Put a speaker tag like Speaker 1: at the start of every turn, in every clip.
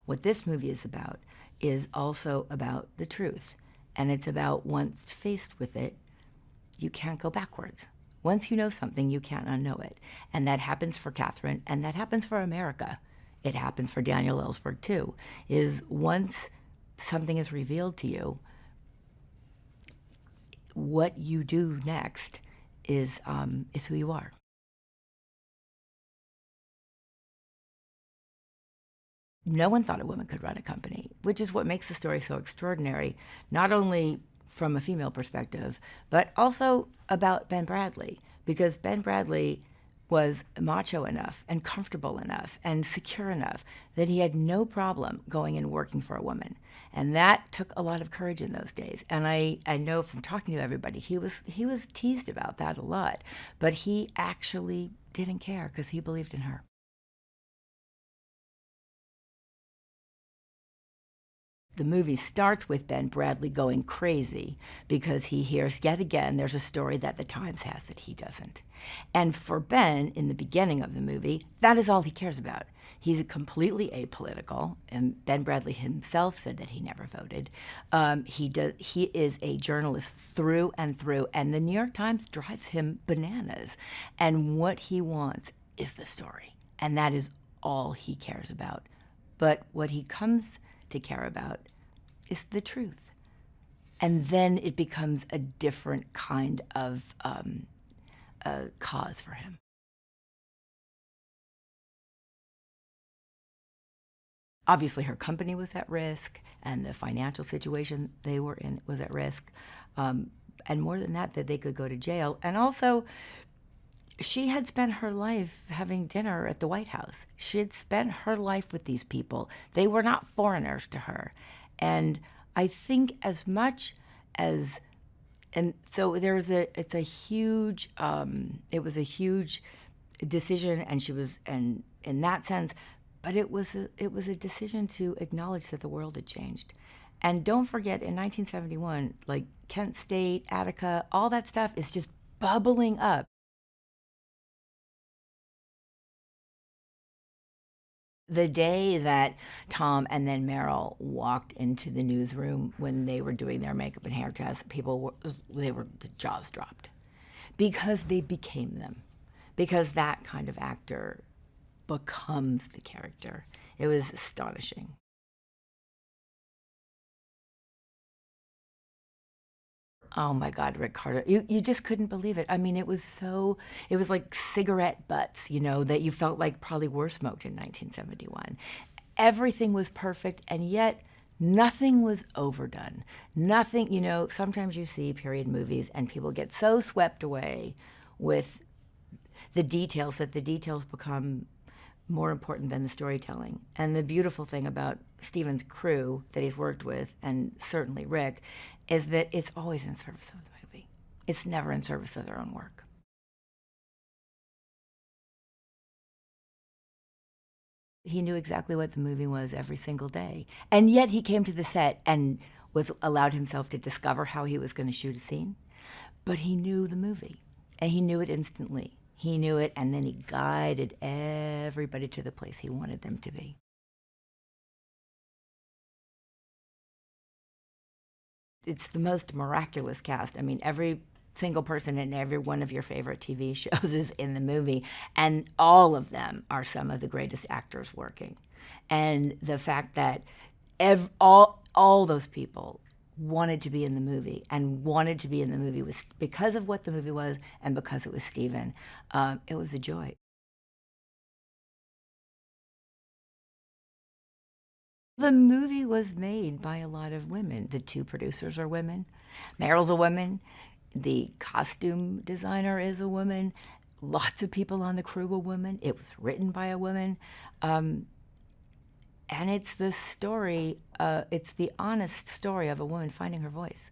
Speaker 1: What this movie is also about the truth. And it's about once faced with it, you can't go backwards. Once you know something, you can't unknow it. And that happens for Katharine, and that happens for America. It happens for Daniel Ellsberg too, is once something is revealed to you, what you do next is who you are. No one thought a woman could run a company, which is what makes the story so extraordinary, not only from a female perspective, but also about Ben Bradlee, because Ben Bradlee was macho enough and comfortable enough and secure enough that he had no problem going and working for a woman. And that took a lot of courage in those days. And I know from talking to everybody, he was teased about that a lot, but he actually didn't care because he believed in her. The movie starts with Ben Bradlee going crazy because he hears yet again there's a story that the Times has that he doesn't. And for Ben, in the beginning of the movie, that is all he cares about. He's completely apolitical, and Ben Bradlee himself said that he never voted. He is a journalist through and through, and the New York Times drives him bananas. And what he wants is the story, and that is all he cares about. But what he comes to care about is the truth. And then it becomes a different kind of cause for him. Obviously, her company was at risk, and the financial situation they were in was at risk. And more than that they could go to jail. And also, she had spent her life having dinner at the White House. She had spent her life with these people. They were not foreigners to her. And I think as much as, and so it was a huge decision, and she was, and in that sense, but it was a decision to acknowledge that the world had changed. And don't forget, in 1971, like Kent State, Attica, all that stuff is just bubbling up. The day that Tom and then Meryl walked into the newsroom when they were doing their makeup and hair tests, the jaws dropped because they became them, because that kind of actor becomes the character. It was astonishing. Oh my God, Rick Carter. You just couldn't believe it. I mean, it was like cigarette butts, that you felt like probably were smoked in 1971. Everything was perfect, and yet nothing was overdone. Nothing, sometimes you see period movies and people get so swept away with the details that the details become more important than the storytelling. And the beautiful thing about Steven's crew that he's worked with, and certainly Rick, is that it's always in service of the movie. It's never in service of their own work. He knew exactly what the movie was every single day. And yet he came to the set and allowed himself to discover how he was going to shoot a scene. But he knew the movie, and he knew it instantly. He knew it, and then he guided everybody to the place he wanted them to be. It's the most miraculous cast. I mean, every single person in every one of your favorite TV shows is in the movie, and all of them are some of the greatest actors working. And the fact that all those people wanted to be in the movie, and wanted to be in the movie because of what the movie was and because it was Steven, it was a joy. The movie was made by a lot of women. The two producers are women. Meryl's a woman. The costume designer is a woman. Lots of people on the crew were women. It was written by a woman. And it's the story, it's the honest story of a woman finding her voice.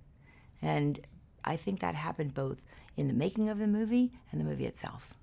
Speaker 1: And I think that happened both in the making of the movie and the movie itself.